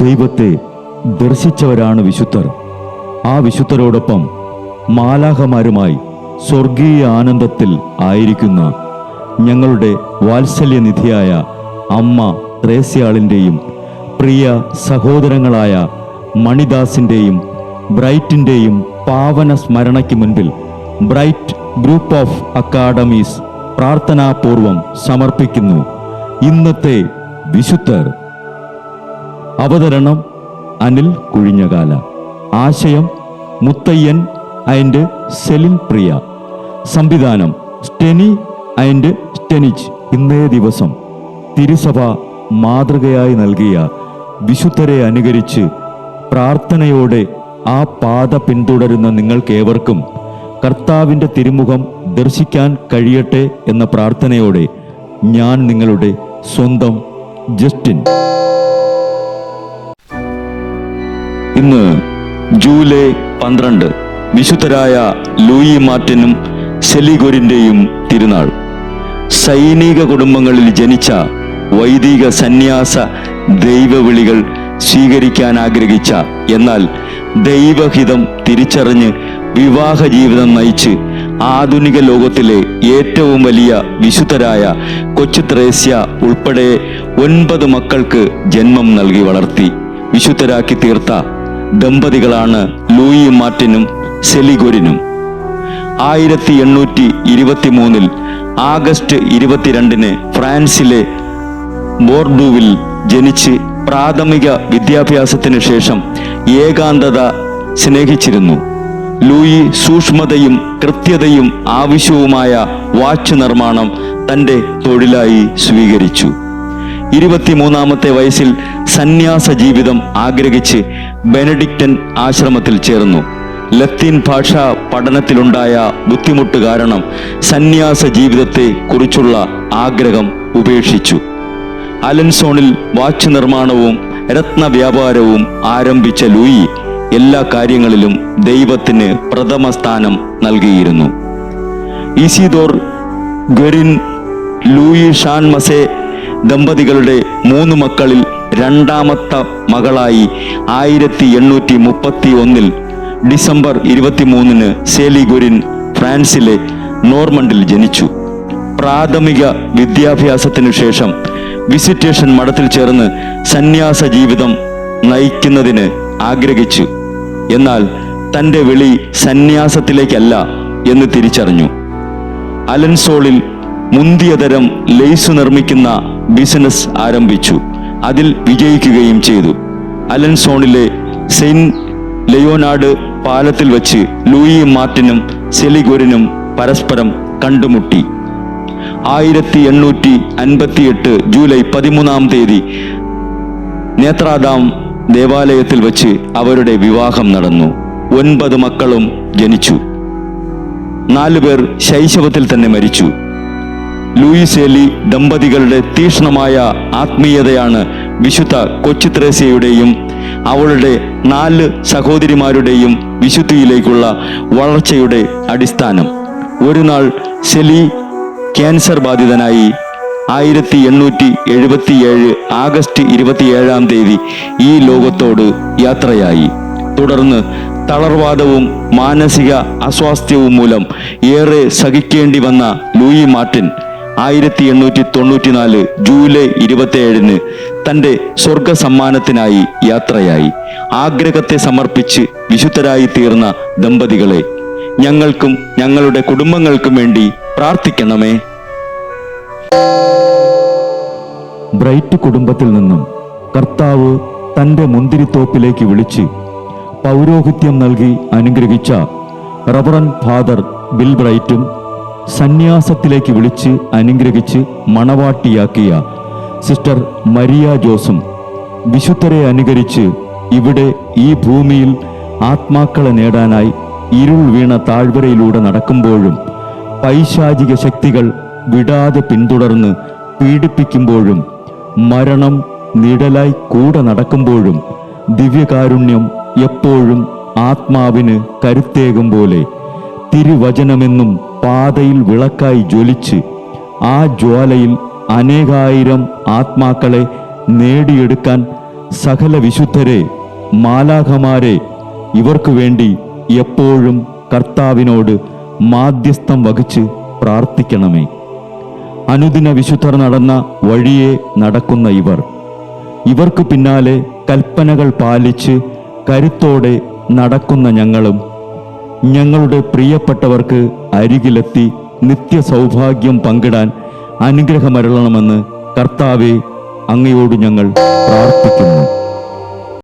ദൈവത്തെ ദർശിച്ചവരാണ് വിശുദ്ധർ. ആ വിശുദ്ധരോടൊപ്പം മാലാഖമാരുമായി സ്വർഗീയ ആനന്ദത്തിൽ ആയിരിക്കുന്ന ഞങ്ങളുടെ വാത്സല്യനിധിയായ അമ്മ ത്രേസ്യാളിൻ്റെയും പ്രിയ സഹോദരങ്ങളായ മണിദാസിൻ്റെയും ബ്രൈറ്റിൻ്റെയും പാവന സ്മരണയ്ക്ക് മുൻപിൽ ബ്രൈറ്റ് ഗ്രൂപ്പ് ഓഫ് അക്കാഡമീസ് പ്രാർത്ഥനാപൂർവം സമർപ്പിക്കുന്നു ഇന്നത്തെ വിശുദ്ധർ. അവതരണം അനിൽ കുഴിഞ്ഞകാല. ആശയം മുത്തയ്യൻ ആൻഡ് സെലിൻ പ്രിയ. സംവിധാനം സ്റ്റെനി ആൻഡ് സ്റ്റെനിച്ച്. ഇന്നേ ദിവസം തിരുസഭ മാതൃകയായി നൽകിയ വിശുദ്ധരെ അനുകരിച്ച് പ്രാർത്ഥനയോടെ ആ പാത പിന്തുടരുന്ന നിങ്ങൾക്കേവർക്കും കർത്താവിൻ്റെ തിരുമുഖം ദർശിക്കാൻ കഴിയട്ടെ എന്ന പ്രാർത്ഥനയോടെ ഞാൻ നിങ്ങളുടെ സ്വന്തം ജസ്റ്റിൻ. ഇന്ന് ജൂലൈ 12 വിശുദ്ധരായ ലൂയി മാർട്ടിനും സെലിഗോരിൻ്റെയും തിരുനാൾ. സൈനിക കുടുംബങ്ങളിൽ ജനിച്ച വൈദിക സന്യാസ ദൈവവിളികൾ സ്വീകരിക്കാൻ ആഗ്രഹിച്ച, എന്നാൽ ദൈവഹിതം തിരിച്ചറിഞ്ഞ് വിവാഹ ജീവിതം നയിച്ച് ആധുനിക ലോകത്തിലെ ഏറ്റവും വലിയ വിശുദ്ധരായ കൊച്ചു ത്രേസ്യ ഉൾപ്പെടെ 9 മക്കൾക്ക് ജന്മം നൽകി വളർത്തി വിശുദ്ധരാക്കി തീർത്ത ദമ്പതികളാണ് ലൂയി മാർട്ടിനും സെലിഗോരിനും. 1823 ആഗസ്റ്റ് 22 ഫ്രാൻസിലെ ബോർഡൂവിൽ ജനിച്ച് പ്രാഥമിക വിദ്യാഭ്യാസത്തിന് ശേഷം ഏകാന്തത സ്നേഹിച്ചിരുന്നു. ലൂയി സൂക്ഷ്മതയും കൃത്യതയും ആവശ്യവുമായ വാച്ച് നിർമ്മാണം തൻ്റെ തൊഴിലായി സ്വീകരിച്ചു. 23-ാമത്തെ വയസ്സിൽ സന്യാസ ജീവിതം ആഗ്രഹിച്ച് ബെനഡിക്റ്റൻ ആശ്രമത്തിൽ ചേർന്നു. ലത്തീൻ ഭാഷാ പഠനത്തിലുണ്ടായ ബുദ്ധിമുട്ട് കാരണം സന്യാസ ജീവിതത്തെ കുറിച്ചുള്ള ആഗ്രഹം ഉപേക്ഷിച്ചു. അലൻസോണിൽ വാച്ച് നിർമ്മാണവും രത്നവ്യാപാരവും ആരംഭിച്ച ലൂയി എല്ലാ കാര്യങ്ങളിലും ദൈവത്തിന് പ്രഥമ സ്ഥാനം നൽകിയിരുന്നു. ഇസിദോർ ഗറിൻ ലൂയി ഷാൻ മസേ ദമ്പതികളുടെ 3 മക്കളിൽ രണ്ടാമത്തെ മകളായി 1831 ഡിസംബർ 23 സെലിഗോരിൻ ഫ്രാൻസിലെ നോർമണ്ടിൽ ജനിച്ചു. പ്രാഥമിക വിദ്യാഭ്യാസത്തിനു ശേഷം വിസിറ്റേഷൻ മഠത്തിൽ ചേർന്ന് സന്യാസ ജീവിതം നയിക്കുന്നതിന് ആഗ്രഹിച്ചു. എന്നാൽ തൻ്റെ വിളി സന്യാസത്തിലേക്കല്ല എന്ന് തിരിച്ചറിഞ്ഞു. അലൻസോളിൽ മുന്തിയതരം ലേസ് നിർമ്മിക്കുന്ന ബിസിനസ് ആരംഭിച്ചു. അതിൽ വിജയിക്കുകയും ചെയ്തു. അലൻസോണിലെ സെയിന്റ് ലയോനാർഡ് പാലത്തിൽ വച്ച് ലൂയി മാർട്ടിനും സെലിഗോരിനും പരസ്പരം കണ്ടുമുട്ടി. 1858 ജൂലൈ 13 നേത്രാദാം ദേവാലയത്തിൽ വച്ച് അവരുടെ വിവാഹം നടന്നു. 9 മക്കളും ജനിച്ചു. 4 പേർ ശൈശവത്തിൽ തന്നെ മരിച്ചു. ലൂയി സെലി ദമ്പതികളുടെ തീക്ഷ്ണമായ ആത്മീയതയാണ് വിശുദ്ധ കൊച്ചു ത്രേസ്യയുടെയും അവളുടെ 4 സഹോദരിമാരുടെയും വിശുദ്ധിയിലേക്കുള്ള വളർച്ചയുടെ അടിസ്ഥാനം. ഒരു നാൾ സെലി ക്യാൻസർ ബാധിതനായി. 1877 ആഗസ്റ്റ് 27 ഈ ലോകത്തോട് യാത്രയായി. തുടർന്ന് തളർവാദവും മാനസിക അസ്വാസ്ഥ്യവും മൂലം ഏറെ സഹിക്കേണ്ടി വന്ന ലൂയി മാർട്ടിൻ 1894 ജൂലൈ 27 തൻ്റെ സ്വർഗ സമ്മാനത്തിനായി യാത്രയായി. ആഗ്രഹത്തെ സമർപ്പിച്ച് വിശുദ്ധരായി തീർന്ന ദമ്പതികളെ ഞങ്ങൾക്കും ഞങ്ങളുടെ കുടുംബങ്ങൾക്കും വേണ്ടി പ്രാർത്ഥിക്കണമേ. ബ്രൈറ്റ് കുടുംബത്തിൽ നിന്നും കർത്താവ് തൻ്റെ മുന്തിരിത്തോപ്പിലേക്ക് വിളിച്ച് പൗരോഹിത്യം നൽകി അനുഗ്രഹിച്ച റവറൻ ഫാദർ ബിൽ ബ്രൈറ്റും സന്യാസത്തിലേക്ക് വിളിച്ച് അനുഗ്രഹിച്ച് മണവാട്ടിയാക്കിയ സിസ്റ്റർ മരിയ ജോസും വിശുദ്ധരെ അനുകരിച്ച് ഇവിടെ ഈ ഭൂമിയിൽ ആത്മാക്കളെ നേടാനായി ഇരുൾ വീണ താഴ്വരയിലൂടെ നടക്കുമ്പോഴും പൈശാചിക ശക്തികൾ വിടാതെ പിന്തുടർന്ന് പീഡിപ്പിക്കുമ്പോഴും മരണം നിഴലായി കൂടെ നടക്കുമ്പോഴും ദിവ്യകാരുണ്യം എപ്പോഴും ആത്മാവിന് കരുത്തേകും പോലെ തിരുവചനമെന്നും പാതയിൽ വിളക്കായി ജ്വലിച്ച് ആ ജ്വാലയിൽ അനേകായിരം ആത്മാക്കളെ നേടിയെടുക്കാൻ സകല വിശുദ്ധരെ, മാലാഖമാരെ, ഇവർക്കു വേണ്ടി എപ്പോഴും കർത്താവിനോട് മാധ്യസ്ഥം വഹിച്ച് പ്രാർത്ഥിക്കണമേ. അനുദിന വിശുദ്ധർ നടന്ന വഴിയെ നടക്കുന്ന ഇവർക്ക് പിന്നാലെ കൽപ്പനകൾ പാലിച്ച് കരുത്തോടെ നടക്കുന്ന ഞങ്ങളും ഞങ്ങളുടെ പ്രിയപ്പെട്ടവർക്ക് അരികിലെത്തി നിത്യസൗഭാഗ്യം പങ്കിടാൻ അനുഗ്രഹമരുളണമെന്ന് കർത്താവെ, അങ്ങയോട് ഞങ്ങൾ പ്രാർത്ഥിക്കുന്നു.